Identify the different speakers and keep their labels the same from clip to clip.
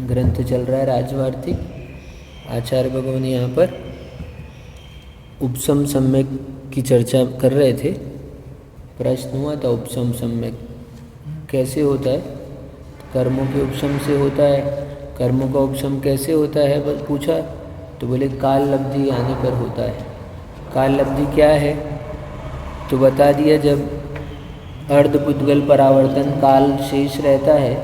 Speaker 1: ग्रंथ चल रहा है राजवार्तिक। आचार्य भगवान यहाँ पर उपसम सम्यक की चर्चा कर रहे थे। प्रश्न हुआ था उपसम सम्यक कैसे होता है, कर्मों के उपशम से होता है। कर्मों का उपशम कैसे होता है बस पूछा, तो बोले काल लब्धि आने पर होता है। काल लब्धि क्या है तो बता दिया, जब अर्धपुद्गल परावर्तन काल शेष रहता है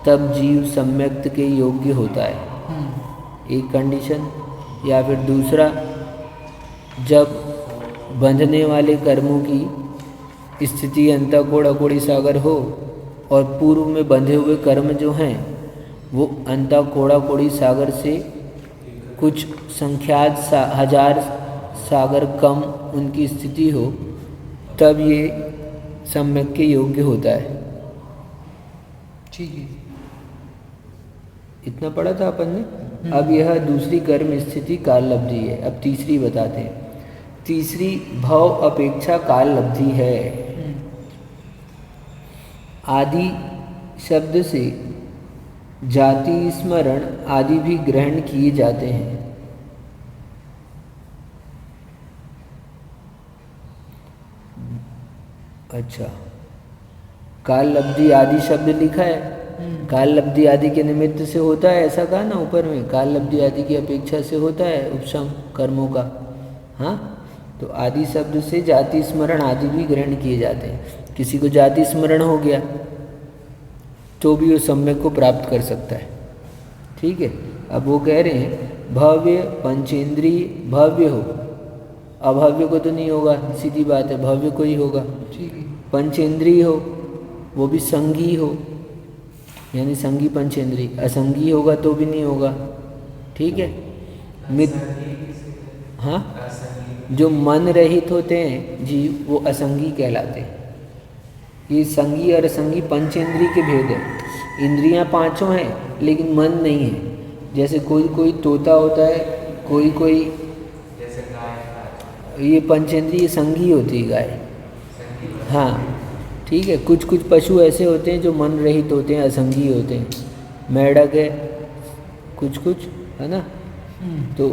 Speaker 1: तब जीव सम्यक्त के योग्य होता है, एक कंडीशन। या फिर दूसरा, जब बंधने वाले कर्मों की स्थिति अंतःकोण अकोड़ी सागर हो और पूर्व में बंधे हुए कर्म जो हैं वो अंतःकोण अकोड़ी सागर से कुछ संख्यात हजार सागर कम उनकी स्थिति हो, तब ये सम्यक के योग्य होता है।
Speaker 2: ठीक है,
Speaker 1: इतना पढ़ा था अपन ने। अब यह दूसरी कर्म स्थिति काल लब्धि है। अब तीसरी बताते हैं। तीसरी भव अपेक्षा काल लब्धि है। आदि शब्द से जाति स्मरण आदि भी ग्रहण किए जाते हैं। अच्छा, काल लब्धि आदि शब्द लिखा है, काल लब्धि आदि के निमित्त से होता है, ऐसा कहा ना ऊपर में, काल लब्धि आदि की अपेक्षा से होता है उपशम कर्मों का। हाँ, तो आदि शब्द से जाति स्मरण आदि भी ग्रहण किए जाते हैं। किसी को जाति स्मरण हो गया तो भी वो सम्यक को प्राप्त कर सकता है। ठीक है, अब वो कह रहे हैं भव्य पंचेंद्रीय भव्य हो, अभव्य को तो नहीं होगा, सीधी बात है, भव्य को ही होगा।
Speaker 2: ठीक है,
Speaker 1: पंचेंद्रीय हो, वो भी संगी हो, यानी संगी पंचेंद्रीय। असंगी होगा तो भी नहीं होगा। ठीक है, हाँ, जो मन रहित होते हैं जीव वो असंगी कहलाते हैं। ये संगी और असंगी पंचेंद्रीय के भेद है। इंद्रियां पांचों हैं लेकिन मन नहीं है। जैसे कोई कोई तोता होता है, कोई कोई, ये पंचेंद्रीय संगी होती है गाय। हाँ, ठीक है, कुछ कुछ पशु ऐसे होते हैं जो मन रहित होते हैं, असंगी होते हैं। मेढक है, कुछ कुछ है ना। तो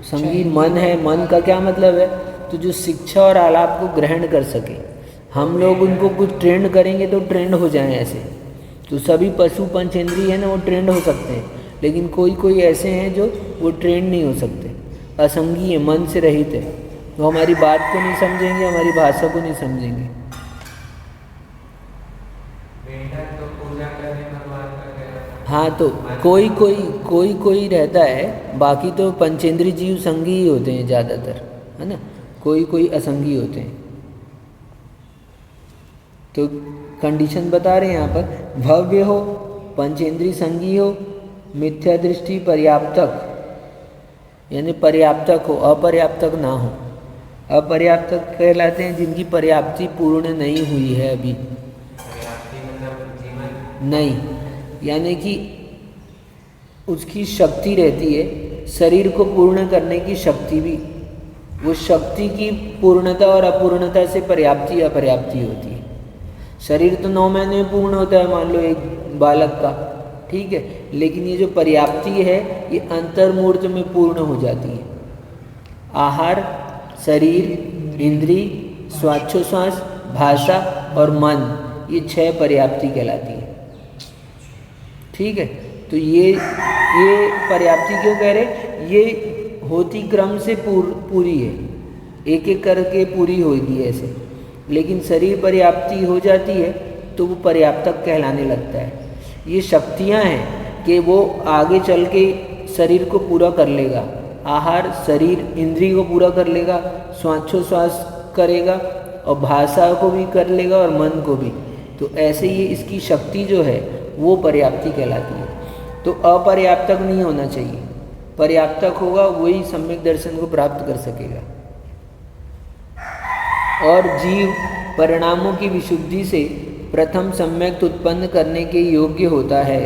Speaker 1: संगी मन है। मन का क्या मतलब है, तो जो शिक्षा और आलाप को ग्रहण कर सके। हम लोग उनको कुछ ट्रेंड करेंगे तो ट्रेंड हो जाएं ऐसे। तो सभी पशु पंचेंद्रीय है ना, वो ट्रेंड हो सकते हैं, लेकिन कोई कोई ऐसे हैं जो वो ट्रेंड नहीं हो सकते, असंगी है, मन से रहित है। वो हमारी बात को नहीं समझेंगे, हमारी भाषा को नहीं समझेंगे। हाँ, तो कोई कोई रहता है, बाकी तो पंचेंद्रीय जीव संगी ही होते हैं ज़्यादातर, है ना। कोई कोई असंगी होते हैं। तो कंडीशन बता रहे हैं यहाँ पर, भव्य हो, पंचेंद्रीय संगी हो, मिथ्या दृष्टि पर्याप्तक, यानी पर्याप्तक हो, अपर्याप्तक ना हो। अपर्याप्तक कहलाते हैं जिनकी पर्याप्ति पूर्ण नहीं हुई है अभी। नहीं, यानी कि उसकी शक्ति रहती है, शरीर को पूर्ण करने की शक्ति भी, वो शक्ति की पूर्णता और अपूर्णता से पर्याप्ति अपर्याप्ति होती है। शरीर तो 9 महीने में पूर्ण होता है, मान लो एक बालक का, ठीक है, लेकिन ये जो पर्याप्ति है ये अंतर्मूर्त में पूर्ण हो जाती है। आहार, शरीर, इंद्री, श्वासोच्छ्वास, भाषा और मन, ये 6 पर्याप्ति कहलाती है। ठीक है, तो ये पर्याप्ति क्यों कह रहे, ये होती क्रम से पूरी है, एक एक करके पूरी होगी ऐसे। लेकिन शरीर पर्याप्ति हो जाती है तो वो पर्याप्तक कहलाने लगता है। ये शक्तियाँ हैं कि वो आगे चल के शरीर को पूरा कर लेगा। आहार, शरीर, इंद्रिय को पूरा कर लेगा, श्वासोच्छ्वास करेगा और भाषा को भी कर लेगा और मन को भी। तो ऐसे ही इसकी शक्ति जो है वो पर्याप्ति कहलाती है। तो अपर्याप्तक नहीं होना चाहिए, पर्याप्तक होगा वही सम्यक दर्शन को प्राप्त कर सकेगा। और जीव परिणामों की विशुद्धि से प्रथम सम्यक उत्पन्न करने के योग्य होता है,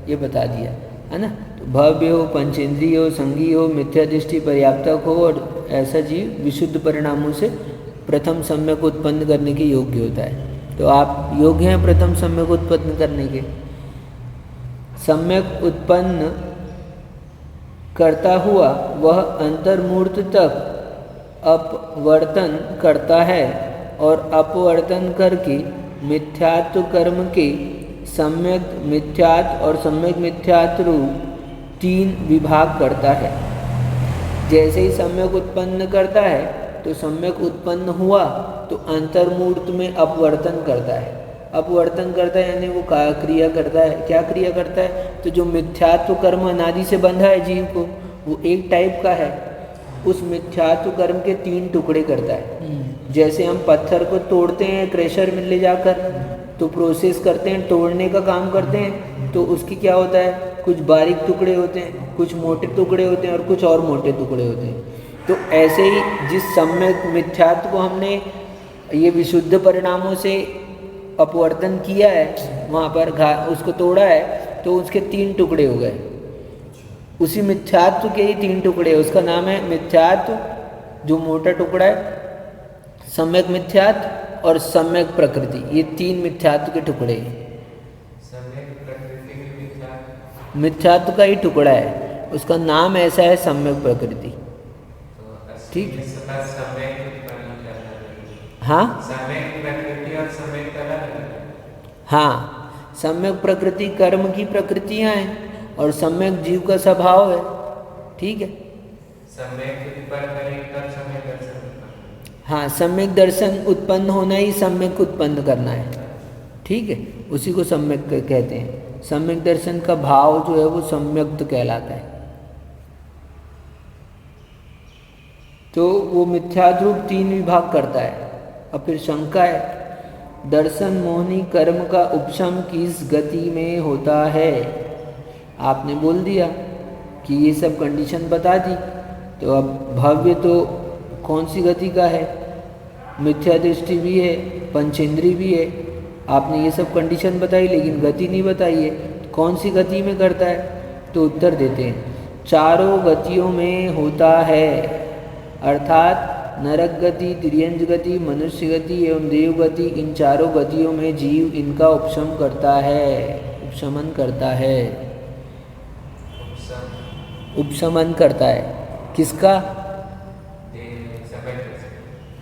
Speaker 1: ये बता दिया है ना। तो भव्य हो, पंचेंद्रिय हो, संगी हो, मिथ्या दृष्टि पर्याप्तक हो, और ऐसा जीव विशुद्ध परिणामों से प्रथम सम्यक उत्पन्न करने के योग्य होता है। तो आप योग्य हैं प्रथम सम्यक उत्पन्न करने के। सम्यक उत्पन्न करता हुआ वह अंतर्मूर्त तक अपवर्तन करता है और अपवर्तन करके मिथ्यात्व कर्म के सम्यक मिथ्यात्व और सम्यक मिथ्यात्व रूप 3 विभाग करता है। जैसे ही सम्यक उत्पन्न करता है तो सम्यक उत्पन्न हुआ तो अंतर्मूर्त में अपवर्तन करता है। अपवर्तन करता है यानी वो क्रिया करता है। क्या क्रिया करता है? तो जो मिथ्यात्व कर्म अनादि से बंधा है जीव को, वो एक टाइप का है, उस मिथ्यात्व कर्म के 3 टुकड़े करता है। जैसे हम पत्थर को तोड़ते हैं क्रेशर में ले जाकर, तो प्रोसेस करते हैं, तोड़ने का काम करते हैं, तो उसकी क्या होता है, कुछ बारीक टुकड़े होते हैं, कुछ मोटे टुकड़े होते हैं और कुछ और मोटे टुकड़े होते हैं। तो ऐसे ही जिस सम्यक मिथ्यात्व को हमने ये विशुद्ध परिणामों से अपवर्तन किया है, वहाँ पर उसको तोड़ा है, तो उसके 3 टुकड़े हो गए। उसी मिथ्यात्व के ही 3 टुकड़े, उसका नाम है मिथ्यात्व जो मोटा टुकड़ा है, सम्यक मिथ्यात्व और सम्यक प्रकृति। ये 3 मिथ्यात्व के टुकड़े हैं। मिथ्यात्व का ही टुकड़ा है, उसका नाम ऐसा है सम्यक प्रकृति। ठीक, हाँ हाँ, सम्यक प्रकृति कर्म की प्रकृतियां हैं और सम्यक जीव का स्वभाव है। ठीक है, हाँ, सम्यक दर्शन उत्पन्न होना ही सम्यक उत्पन्न करना है। ठीक है, उसी को सम्यक कहते हैं। सम्यक दर्शन का भाव जो है वो सम्यक्त कहलाता है। तो वो मिथ्यात्व रूप 3 विभाग करता है। अब फिर शंका है, दर्शन मोहनी कर्म का उपशम किस गति में होता है? आपने बोल दिया कि ये सब कंडीशन बता दी, तो अब भव्य तो कौन सी गति का है? मिथ्या दृष्टि भी है, पंचेंद्री भी है। आपने ये सब कंडीशन बताई लेकिन गति नहीं बताई है, कौन सी गति में करता है? तो उत्तर देते हैं, चारों गतियों में होता है, अर्थात नरक गति, तिर्यंज गति, मनुष्य गति एवं देव गति, इन चारों गतियों में जीव इनका उपशम करता है, उपशमन करता है। उपशमन करता है किसका?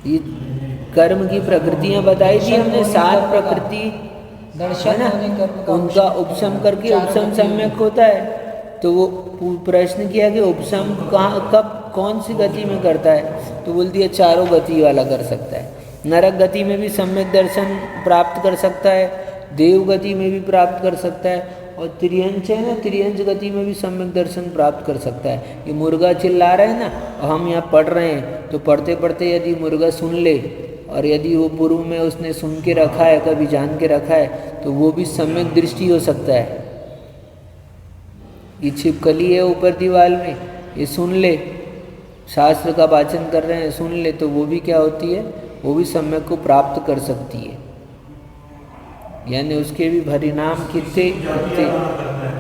Speaker 1: ये कर्म की प्रकृतियां बताई थी हमने, 7 प्रकृति
Speaker 2: दर्शन
Speaker 1: है ना, उनका उपशम करके उपशम सम्यक होता है। तो वो प्रश्न किया कि उपशम कहाँ, कब, कौन सी गति में करता है? तो बोल दिया चारों गति वाला कर सकता है। नरक गति में भी सम्यक दर्शन प्राप्त कर सकता है, देव गति में भी प्राप्त कर सकता है, और त्रियंच है ना, त्रियंच गति में भी सम्यक दर्शन प्राप्त कर सकता है। ये मुर्गा चिल्ला रहा है ना, और हम यहाँ पढ़ रहे हैं, तो पढ़ते पढ़ते यदि मुर्गा सुन ले, और यदि वो पूर्व में उसने सुन के रखा है, कभी जान के रखा है, तो वो भी सम्यक दृष्टि हो सकता है। ये छिपकली है ऊपर दीवार में, ये सुन ले, शास्त्र का वाचन कर रहे हैं, सुन ले, तो वो भी क्या होती है, वो भी सम्यक को प्राप्त कर सकती है। यानी उसके भी परिणाम कितने,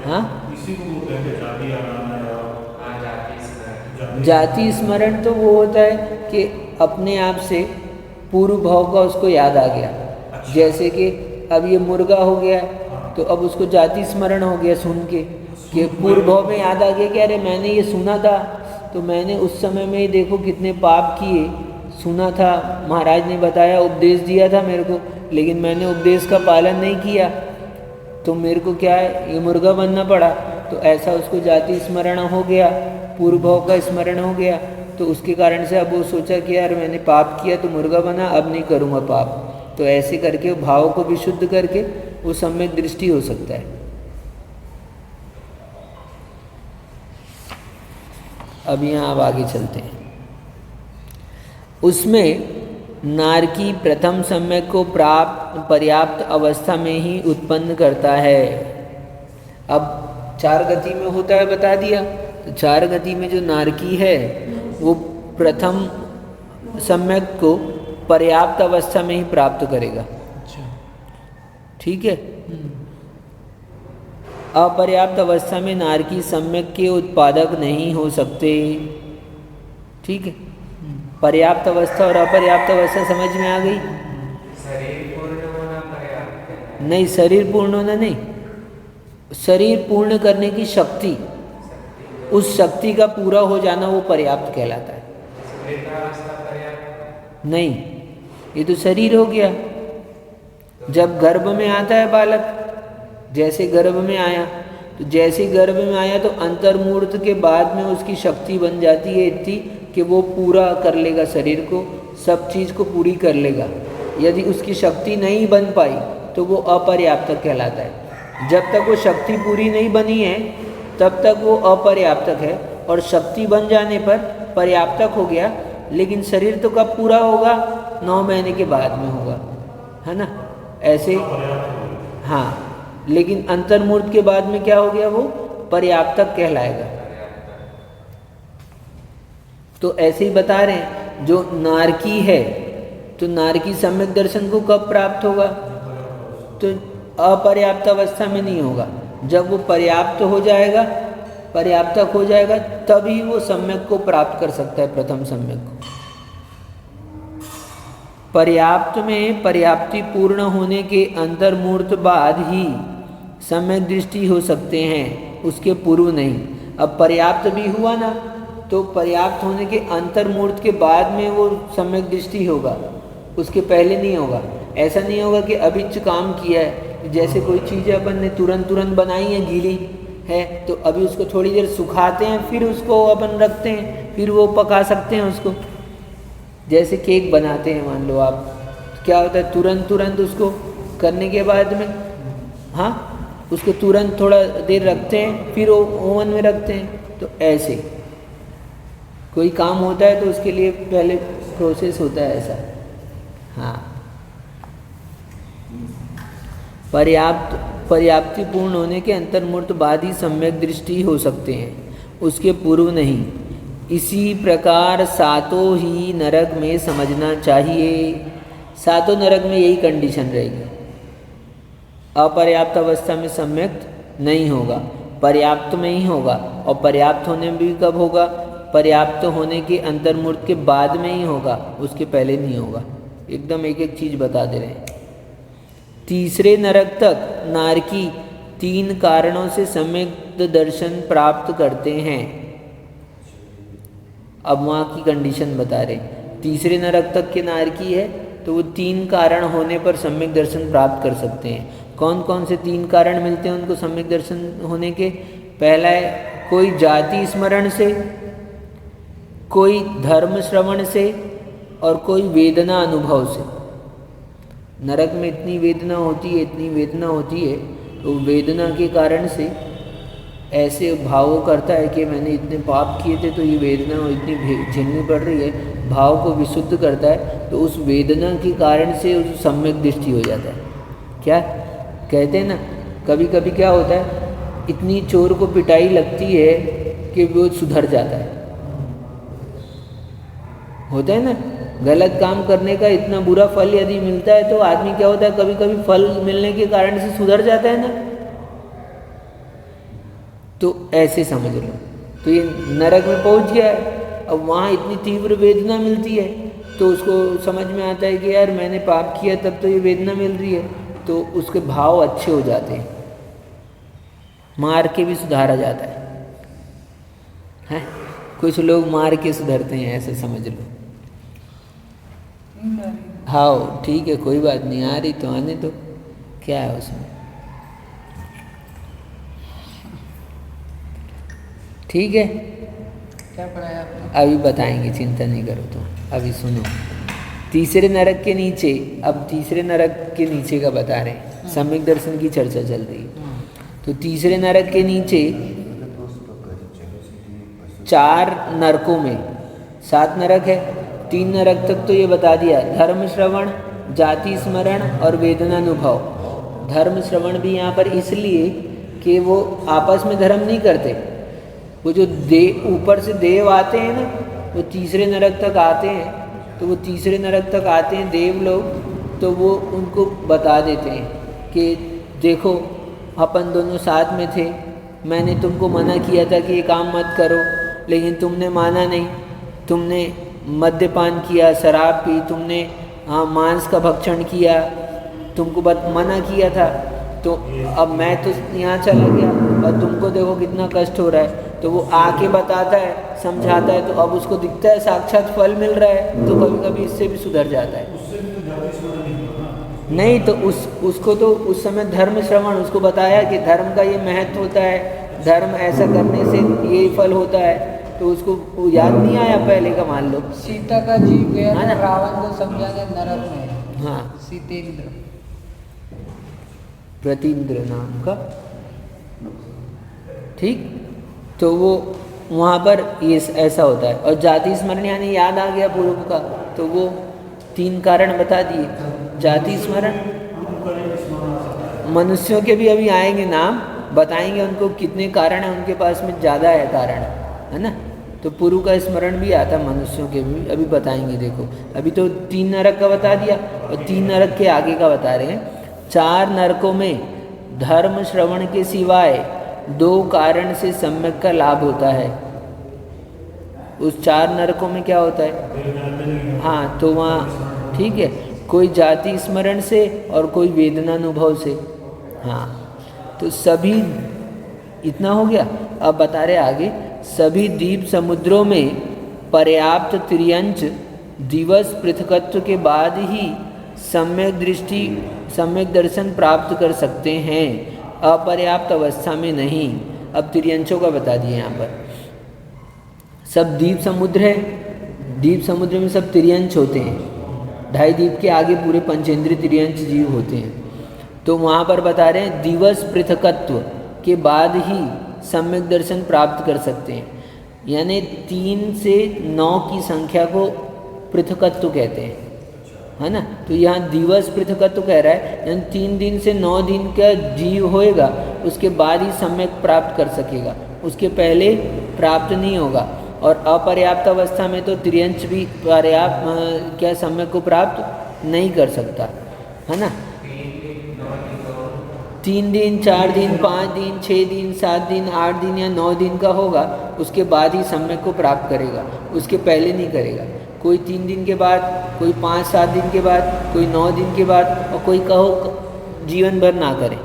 Speaker 1: हाँ, जाति स्मरण तो वो होता है कि अपने आप से पूर्व भाव का उसको याद आ गया। जैसे कि अब ये मुर्गा हो गया, तो अब उसको जाति स्मरण हो गया सुन के, कि पूर्व भाव में याद आ गया कि अरे मैंने ये सुना था, तो मैंने उस समय में देखो कितने पाप किए, सुना था, महाराज ने बताया, उपदेश दिया था मेरे को, लेकिन मैंने उपदेश का पालन नहीं किया, तो मेरे को क्या है, ये मुर्गा बनना पड़ा। तो ऐसा उसको जाति स्मरण हो गया, पूर्व भाव का स्मरण हो गया, तो उसके कारण से अब वो सोचा कि यार मैंने पाप किया तो मुर्गा बना, अब नहीं करूँगा पाप। तो ऐसे करके भाव को विशुद्ध करके वो सम्यक दृष्टि हो सकता है। अब यहाँ अब आगे चलते हैं। उसमें नारकी प्रथम सम्यक को पर्याप्त अवस्था में ही उत्पन्न करता है। अब 4 गति में होता है बता दिया, तो 4 गति में जो नारकी है वो प्रथम सम्यक को पर्याप्त अवस्था में ही प्राप्त करेगा। ठीक है, अपर्याप्त अवस्था में नारकी सम्यक के उत्पादक नहीं हो सकते। ठीक है, पर्याप्त अवस्था और अपर्याप्त अवस्था समझ में आ गई?
Speaker 3: शरीर पूर्ण होना पर्याप्त है।
Speaker 1: नहीं, शरीर पूर्ण होना नहीं, शरीर पूर्ण करने की शक्ति, उस शक्ति का पूरा हो जाना वो पर्याप्त कहलाता है। नहीं, ये तो शरीर हो गया। जब गर्भ में आता है बालक, जैसे गर्भ में आया, तो जैसे गर्भ में आया तो अंतर्मूर्त के बाद में उसकी शक्ति बन जाती है इतनी कि वो पूरा कर लेगा शरीर को, सब चीज़ को पूरी कर लेगा। यदि उसकी शक्ति नहीं बन पाई तो वो अपर्याप्तक कहलाता है। जब तक वो शक्ति पूरी नहीं बनी है तब तक वो अपर्याप्तक है, और शक्ति बन जाने पर पर्याप्तक हो गया। लेकिन शरीर तो कब पूरा होगा? 9 महीने के बाद में होगा, है ना? ऐसे, हाँ। लेकिन अंतर्मूर्त के बाद में क्या हो गया? वो पर्याप्तक कहलाएगा। तो ऐसे ही बता रहे हैं, जो नारकी है तो नारकी सम्यक दर्शन को कब प्राप्त होगा? तो अपर्याप्त अवस्था में नहीं होगा। जब वो पर्याप्त हो जाएगा, पर्याप्तक हो जाएगा, तभी वो सम्यक को प्राप्त कर सकता है, प्रथम सम्यक को। पर्याप्त में पर्याप्ति पूर्ण होने के अंतर्मूर्त बाद ही सम्यक दृष्टि हो सकते हैं, उसके पूर्व नहीं। अब पर्याप्त भी हुआ ना, तो पर्याप्त होने के अंतर्मूर्त के बाद में वो सम्यक दृष्टि होगा, उसके पहले नहीं होगा। ऐसा नहीं होगा कि अभी जो काम किया है, जैसे कोई चीज़ अपन ने तुरंत बनाई है, गीली है, तो अभी उसको थोड़ी देर सुखाते हैं, फिर उसको अपन रखते हैं, फिर वो पका सकते हैं उसको। जैसे केक बनाते हैं, मान लो आप, तो क्या होता है, तुरंत उसको करने के बाद में, हाँ, उसको तुरंत थोड़ा देर रखते हैं, फिर ओवन में रखते हैं। तो ऐसे कोई काम होता है तो उसके लिए पहले प्रोसेस होता है ऐसा। हाँ, पर्याप्ति पूर्ण होने के अंतर्मूर्त बाद ही सम्यक दृष्टि हो सकते हैं, उसके पूर्व नहीं। इसी प्रकार सातों ही नरक में समझना चाहिए। सातों नरक में यही कंडीशन रहेगी, अपर्याप्त अवस्था में सम्यक नहीं होगा, पर्याप्त में ही होगा। और पर्याप्त होने में भी कब होगा? पर्याप्त होने के अंतर्मूर्त के बाद में ही होगा, उसके पहले नहीं होगा। एकदम एक एक चीज़ बता दे रहे हैं। तीसरे नरक तक नारकी 3 कारणों से सम्यक दर्शन प्राप्त करते हैं। अब वहाँ की कंडीशन बता रहे, तीसरे नरक तक के नारकी है तो वो 3 कारण होने पर सम्यक दर्शन प्राप्त कर सकते हैं। कौन कौन से 3 कारण मिलते हैं उनको सम्यक दर्शन होने के? पहला है, कोई जाति स्मरण से, कोई धर्म श्रवण से, और कोई वेदना अनुभव से। नरक में इतनी वेदना होती है, तो वेदना के कारण से ऐसे भाव करता है कि मैंने इतने पाप किए थे तो ये वेदना इतनी झेलनी पड़ रही है, भाव को विशुद्ध करता है। तो उस वेदना के कारण से उस सम्यक दृष्टि हो जाता है। क्या कहते हैं ना, कभी कभी क्या होता है, इतनी चोर को पिटाई लगती है कि वो सुधर जाता है। होता है ना, गलत काम करने का इतना बुरा फल यदि मिलता है तो आदमी क्या होता है, कभी कभी फल मिलने के कारण से सुधर जाता है ना। तो ऐसे समझ लो, तो ये नरक में पहुंच गया है। अब वहाँ इतनी तीव्र वेदना मिलती है तो उसको समझ में आता है कि यार मैंने पाप किया तब तो ये वेदना मिल रही है, तो उसके भाव अच्छे हो जाते हैं, मार के भी सुधारा जाता है। कुछ लोग मार के सुधरते हैं, ऐसे समझ लो। हाँ ठीक है, कोई बात नहीं, आ रही तो आने दो, क्या है उसमें। ठीक है,
Speaker 2: क्या पढ़ाया आपने?
Speaker 1: अभी बताएंगे, चिंता नहीं करो। तो अभी सुनो, तीसरे नरक के नीचे, अब तीसरे नरक के नीचे का बता रहे हैं, सम्यक दर्शन की चर्चा चल रही है। तो तीसरे नरक के नीचे 4 नरकों में 7 नरक है। 3 नरक तक तो ये बता दिया, धर्म श्रवण, जाति स्मरण और वेदनानुभव। धर्म श्रवण भी यहाँ पर इसलिए कि वो आपस में धर्म नहीं करते, वो जो ऊपर से देव आते हैं ना, वो तीसरे नरक तक आते हैं। तो वो तीसरे नरक तक आते हैं देव लोग, तो वो उनको बता देते हैं कि देखो अपन दोनों साथ में थे, मैंने तुमको मना किया था कि ये काम मत करो, लेकिन तुमने माना नहीं। तुमने मद्यपान किया, शराब पी, तुमने मांस का भक्षण किया, तुमको मना किया था। तो अब मैं तो यहाँ चला गया और तुमको देखो कितना कष्ट हो रहा है, तो वो आके बताता है, समझाता है, तो अब उसको दिखता है साक्षात फल मिल रहा है, तो कभी कभी इससे भी सुधर जाता है। नहीं तो उसको तो उस समय धर्म श्रवण उसको बताया कि धर्म का ये महत्व होता है, धर्म ऐसा करने से ये फल होता है, तो उसको याद नहीं आया पहले का, मान लो
Speaker 2: सीता का जीव गया
Speaker 1: है
Speaker 2: था
Speaker 1: ना?
Speaker 2: रावण को समझाने नरक में।
Speaker 1: हाँ,
Speaker 2: सीतेंद्र
Speaker 1: प्रतीन्द्र नाम का, ठीक। तो वो वहाँ पर ये ऐसा होता है। और जाति स्मरण यानी याद आ गया पूर्व का, तो वो 3 कारण बता दिए। जाति स्मरण मनुष्यों के भी अभी आएंगे नाम, बताएंगे उनको कितने कारण हैं, उनके पास में ज़्यादा है कारण, है ना। तो पूर्व का स्मरण भी आता मनुष्यों के भी, अभी बताएंगे। देखो अभी तो 3 नरक का बता दिया और 3 नरक के आगे का बता रहे हैं। 4 नरकों में धर्म श्रवण के सिवाय 2 कारण से सम्यक का लाभ होता है। उस 4 नरकों में क्या होता है? हाँ, तो वहाँ ठीक है, कोई जाति स्मरण से और कोई वेदनानुभव से। हाँ, तो सभी इतना हो गया। अब बता रहे आगे, सभी द्वीप समुद्रों में पर्याप्त त्रियंच दिवस पृथकत्व के बाद ही सम्यक दृष्टि सम्यक दर्शन प्राप्त कर सकते हैं, अपर्याप्त अवस्था में नहीं। अब त्रियंचों का बता दिए यहाँ पर। सब द्वीप समुद्र है, द्वीप समुद्र में सब त्रियंच होते हैं, 2.5 द्वीप के आगे पूरे पंचेंद्रिय त्रियंच जीव होते हैं। तो वहाँ पर बता रहे हैं दिवस पृथकत्व के बाद ही सम्यक दर्शन प्राप्त कर सकते हैं, यानी 3 से 9 की संख्या को पृथकत्व कहते हैं, है ना। तो यहाँ दिवस पृथकत्व कह रहा है, यानी 3 दिन से 9 दिन का जीव होएगा, उसके बाद ही सम्यक प्राप्त कर सकेगा, उसके पहले प्राप्त नहीं होगा। और अपर्याप्त अवस्था में तो त्रियंच भी पर्याप्त क्या सम्यक को प्राप्त नहीं कर सकता, है ना। 3 दिन, 4 दिन, 5 दिन, 6 दिन, 7 दिन, 8 दिन या 9 दिन का होगा, उसके बाद ही सम्यक को प्राप्त करेगा, उसके पहले नहीं करेगा। कोई 3 दिन के बाद, कोई 5-7 दिन के बाद, कोई 9 दिन के बाद, और कोई कहो जीवन भर ना करे,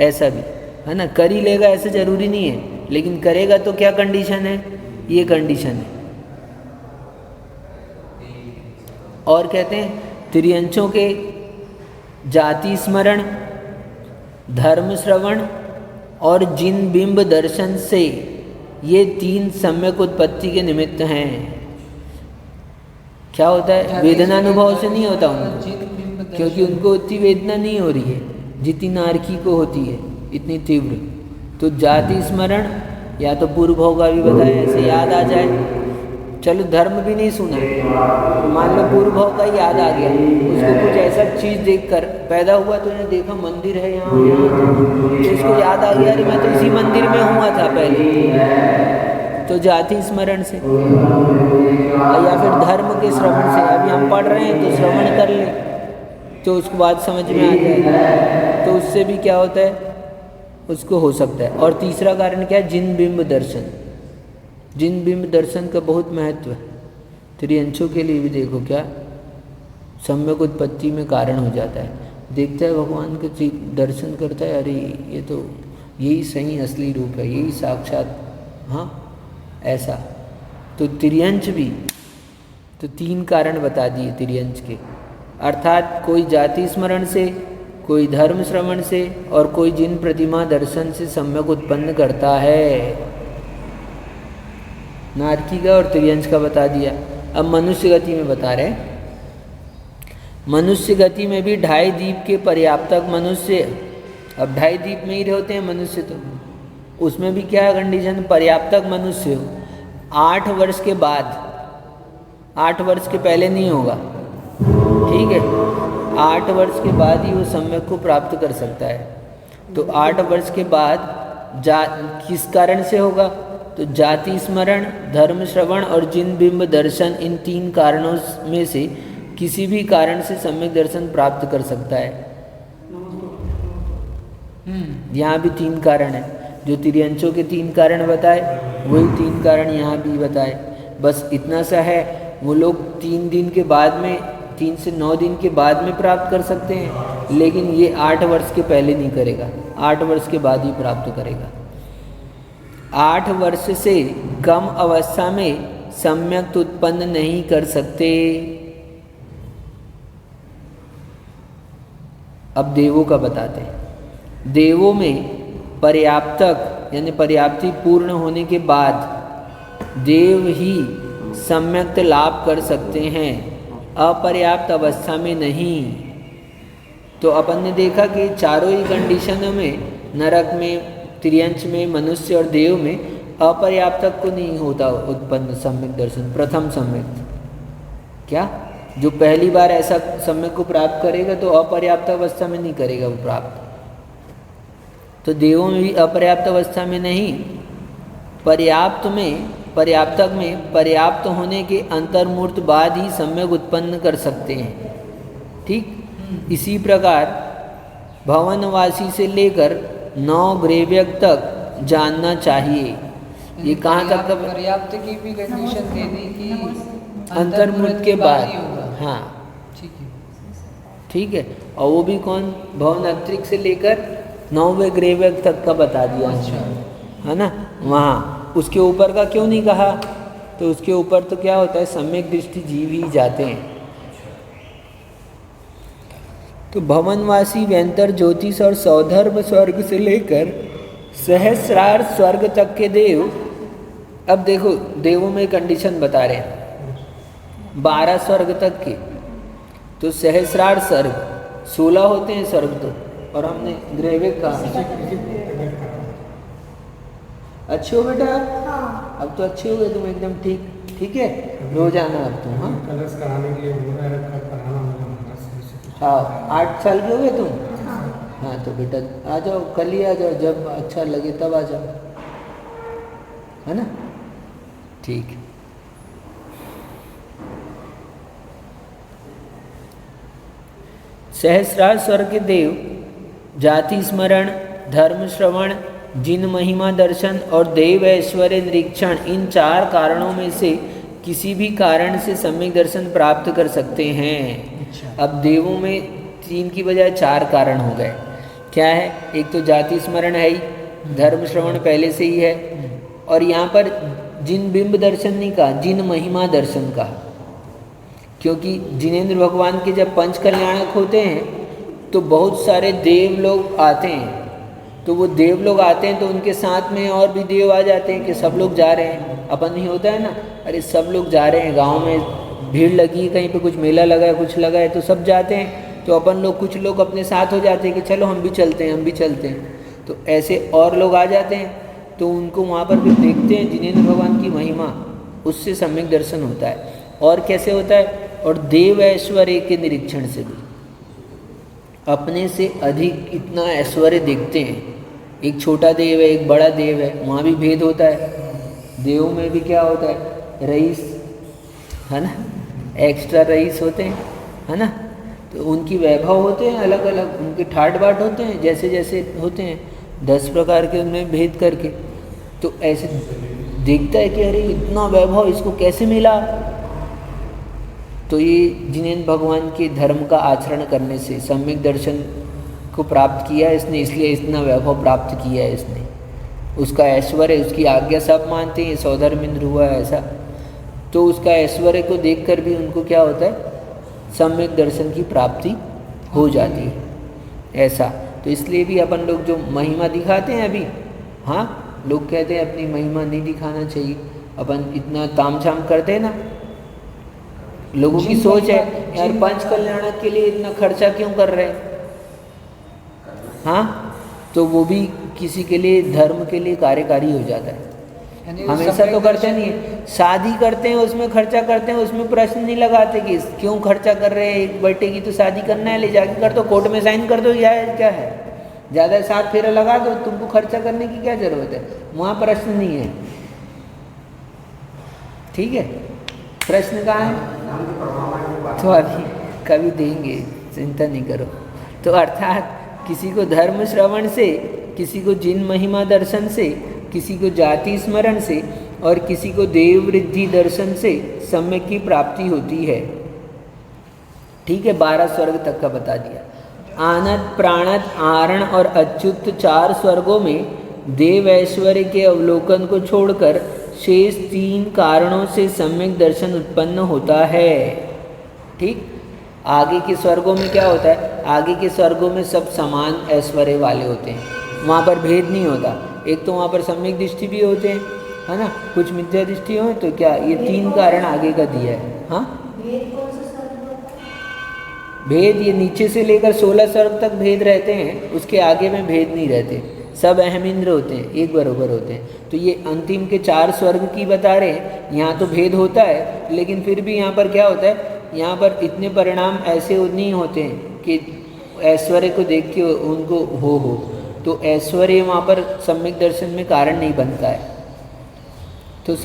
Speaker 1: ऐसा भी है ना। कर ही लेगा ऐसा ज़रूरी नहीं है, लेकिन करेगा तो क्या कंडीशन है? ये कंडीशन है। और कहते हैं त्रियंचों के जाति स्मरण, धर्म श्रवण और जिन बिंब दर्शन से ये 3 सम्यक उत्पत्ति के निमित्त हैं। क्या होता है? वेदनानुभव से नहीं होता उनको, क्योंकि उनको उतनी वेदना नहीं हो रही है जितनी नारकी को होती है, इतनी तीव्र। तो जाति स्मरण या तो पूर्व भोग का भी बताया, ऐसे याद आ जाए। चलो धर्म भी नहीं सुना, तो मान लो पूर्व भोग का याद आ गया, उसको कुछ ऐसा चीज़ देखकर पैदा हुआ, तो उन्हें देखा मंदिर है यहाँ, तो उसको याद आ गया, अरे मैं तो इसी मंदिर में हुआ था पहले। तो जाति स्मरण से, या फिर धर्म के श्रवण से, अभी हम पढ़ रहे हैं तो श्रवण कर ले, तो उसको बात समझ में आ जाएगी, तो उससे भी क्या होता है, उसको हो सकता है। और तीसरा कारण क्या है? जिन बिंब दर्शन। जिन बिंब दर्शन का बहुत महत्व है। त्रियंचों के लिए भी देखो क्या सम्यक उत्पत्ति में कारण हो जाता है। देखता है भगवान के दर्शन करता है, अरे ये तो यही सही असली रूप है, यही साक्षात, हाँ ऐसा। तो त्रियंच भी, तो 3 कारण बता दिए त्रियंच के, अर्थात कोई जाति स्मरण से, कोई धर्म श्रवण से और कोई जिन प्रतिमा दर्शन से सम्यक उत्पन्न करता है। नारकी का और त्रियंच का बता दिया। अब मनुष्य गति में बता रहे, मनुष्य गति में भी 2.5 द्वीप के पर्याप्तक मनुष्य, अब 2.5 द्वीप में ही रहते हैं मनुष्य, तो उसमें भी क्या कंडीशन? पर्याप्तक मनुष्य हो 8 वर्ष के बाद, 8 वर्ष के पहले नहीं होगा, ठीक है। 8 वर्ष के बाद ही वो सम्यक को प्राप्त कर सकता है। तो 8 वर्ष के बाद किस कारण से होगा? तो जाति स्मरण, धर्म श्रवण और जिन बिंब दर्शन, इन 3 कारणों में से किसी भी कारण से सम्यक दर्शन प्राप्त कर सकता है। यहाँ भी 3 कारण है, जो त्रियंचों के 3 कारण बताए, वही 3 कारण यहाँ भी बताए। बस इतना सा है, वो लोग 3 दिन के बाद में, 3 से 9 दिन के बाद में प्राप्त कर सकते हैं, लेकिन ये 8 वर्ष के पहले नहीं करेगा, 8 वर्ष के बाद ही प्राप्त करेगा। 8 वर्ष से कम अवस्था में सम्यक उत्पन्न नहीं कर सकते। अब देवों का बताते हैं। देवों में पर्याप्तक यानी पर्याप्ति पूर्ण होने के बाद देव ही सम्यक लाभ कर सकते हैं, अपर्याप्त अवस्था में नहीं। तो अपन ने देखा कि चारों ही कंडीशनों में, नरक में, त्रियंच में, मनुष्य और देव में अपर्याप्तक को नहीं होता उत्पन्न सम्यक दर्शन, प्रथम सम्यक। क्या जो पहली बार ऐसा सम्यक को प्राप्त करेगा तो अपर्याप्त अवस्था में नहीं करेगा वो प्राप्त। तो देवों में भी अपर्याप्त अवस्था में नहीं, पर्याप्तक में पर्याप्त होने के अंतर्मूर्त बाद ही सम्यक उत्पन्न कर सकते हैं। ठीक इसी प्रकार भवनवासी से लेकर 9 ग्रेव्यक तक जानना चाहिए। ये कहाँ तक का
Speaker 2: पर्याप्त की भी कंडीशन दे दी कि
Speaker 1: अंतर्मूर्त के बाद। हाँ ठीक है। और वो भी कौन, भवन अंतरिक्ष से लेकर 9वें ग्रेव्यक तक का बता दिया।
Speaker 2: अच्छा
Speaker 1: है ना। वहाँ उसके ऊपर का क्यों नहीं कहा, तो उसके ऊपर तो क्या होता है, सम्यक दृष्टि जीव ही जाते हैं। तो भवनवासी व्यंतर ज्योतिष और सौधर्भ स्वर्ग से लेकर सहस्रार स्वर्ग तक के देव। अब देखो देवों में कंडीशन बता रहे हैं 12 स्वर्ग तक के, तो सहस्रार स्वर्ग 16 होते हैं स्वर्ग तो, और हमने ग्रेविक कहा। अच्छे हो बेटा? हाँ। अब तो अच्छे हो गए तुम एकदम ठीक है। रोजाना अब तुम
Speaker 3: कलश कराने के लिए
Speaker 1: हाँ 8 साल के हो गए तुम? हाँ तो बेटा आ जाओ, कल ही आ जाओ, जब अच्छा लगे तब आ जाओ, है ना। ठीक। सहस्रार स्वर्ग के देव जाति स्मरण, धर्म श्रवण, जिन महिमा दर्शन और देव ऐश्वर्य निरीक्षण, इन 4 कारणों में से किसी भी कारण से सम्यक दर्शन प्राप्त कर सकते हैं। अच्छा। अब देवों में 3 की बजाय 4 कारण हो गए। क्या है? एक तो जाति स्मरण है ही, धर्म श्रवण पहले से ही है, और यहाँ पर जिन बिंब दर्शन नहीं कहा, जिन महिमा दर्शन का, क्योंकि जिनेंद्र भगवान के जब पंच कल्याणक होते हैं तो बहुत सारे देव लोग आते हैं। तो वो देव लोग आते हैं तो उनके साथ में और भी देव आ जाते हैं कि सब लोग जा रहे हैं। अपन नहीं होता है ना, अरे सब लोग जा रहे हैं, गांव में भीड़ लगी है, कहीं पे कुछ मेला लगा है, कुछ लगा है, तो सब जाते हैं। तो अपन लोग, कुछ लोग अपने साथ हो जाते हैं कि चलो हम भी चलते हैं। तो ऐसे और लोग आ जाते हैं, तो उनको वहाँ पर भी देखते हैं जिनेंद्र भगवान की महिमा, उससे सम्यक दर्शन होता है। और कैसे होता है? और देव ऐश्वर्य के निरीक्षण से भी अपने से अधिक इतना ऐश्वर्य देखते हैं। एक छोटा देव है, एक बड़ा देव है, वहाँ भी भेद होता है। देवों में भी क्या होता है, रईस, है ना, एक्स्ट्रा रईस होते हैं, है ना। तो उनकी वैभव होते हैं अलग अलग, उनके ठाट बाट होते हैं जैसे जैसे होते हैं, 10 प्रकार के उनमें भेद करके। तो ऐसे देखता है कि अरे इतना वैभव इसको कैसे मिला। तो ये जिनेंद्र भगवान के धर्म का आचरण करने से सम्यक दर्शन को प्राप्त किया इसने, इसलिए इतना वैभव प्राप्त किया है इसने। उसका ऐश्वर्य, उसकी आज्ञा सब मानते हैं, सौधर्मिंद्र हुआ ऐसा। तो उसका ऐश्वर्य को देखकर भी उनको क्या होता है, सम्यक दर्शन की प्राप्ति हो जाती है ऐसा। तो इसलिए भी अपन लोग जो महिमा दिखाते हैं अभी, हाँ लोग कहते हैं अपनी महिमा नहीं दिखाना चाहिए, अपन इतना तामझाम करते हैं ना। लोगों की सोच है यार पंच कल्याणक के लिए इतना खर्चा क्यों कर रहे हैं, हाँ, तो वो भी किसी के लिए, धर्म के लिए कार्यकारी हो जाता है। हमेशा तो करते नहीं है, शादी करते हैं उसमें खर्चा करते हैं, उसमें प्रश्न नहीं लगाते कि क्यों खर्चा कर रहे हैं, एक बेटे की तो शादी करना है, ले जाके कर दो, कोर्ट में साइन कर दो, या क्या है, ज़्यादा 7 फेरा लगा दो, तुमको खर्चा करने की क्या ज़रूरत है, वहाँ प्रश्न नहीं है। ठीक है, प्रश्न कहाँ है तो अभी कभी देंगे, चिंता नहीं करो। तो अर्थात किसी को धर्म श्रवण से, किसी को जिन महिमा दर्शन से, किसी को जाति स्मरण से, और किसी को देव वृद्धि दर्शन से सम्यक की प्राप्ति होती है। ठीक है, 12 स्वर्ग तक का बता दिया। आनत, प्राणत, आरण और अच्युत 4 स्वर्गों में देव ऐश्वर्य के अवलोकन को छोड़कर शेष 3 कारणों से सम्यक दर्शन उत्पन्न होता है। ठीक, आगे के स्वर्गों में क्या होता है? आगे के स्वर्गों में सब समान ऐश्वर्य वाले होते हैं, वहाँ पर भेद नहीं होता। एक तो वहाँ पर सम्यक दृष्टि भी होते हैं, है ना, कुछ मिथ्या दृष्टि हो, तो क्या ये 3 कारण आगे का दिया है। हाँ, भेद ये नीचे से लेकर 16 स्वर्ग तक भेद रहते हैं, उसके आगे में भेद नहीं रहते, सब अहम इंद्र होते हैं, एक बराबर होते हैं। तो ये अंतिम के 4 स्वर्ग की बता रहे हैं, यहाँ तो भेद होता है, लेकिन फिर भी यहाँ पर क्या होता है, यहाँ पर इतने परिणाम ऐसे नहीं होते हैं कि ऐश्वर्य को देख के उनको हो। तो ऐश्वर्य वहाँ पर सम्यक दर्शन में कारण नहीं बनता है, तो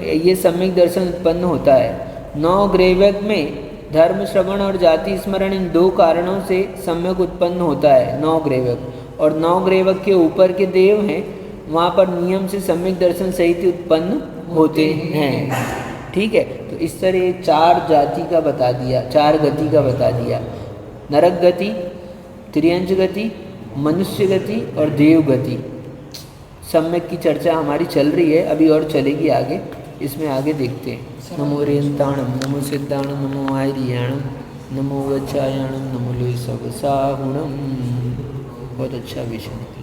Speaker 1: ये सम्यक दर्शन उत्पन्न होता है। 9 ग्रेवक में धर्म श्रवण और जाति स्मरण, इन 2 कारणों से सम्यक उत्पन्न होता है 9 ग्रेवक। और 9 ग्रेवक के ऊपर के देव हैं, वहाँ पर नियम से सम्यक दर्शन सहित उत्पन्न होते हैं। ठीक है, तो इस तरह 4 जाति का बता दिया, 4 गति का बता दिया, नरक गति, त्रियंज गति, मनुष्य गति और देव गति। सम्यक की चर्चा हमारी चल रही है, अभी और चलेगी आगे, इसमें आगे देखते हैं। नमो रेन्ताणम, नमो सिद्धाणम, नमो आयरियाणम, नमो वज्रायणम, नमो लोई सब साहुणम। बहुत अच्छा विषय निकला।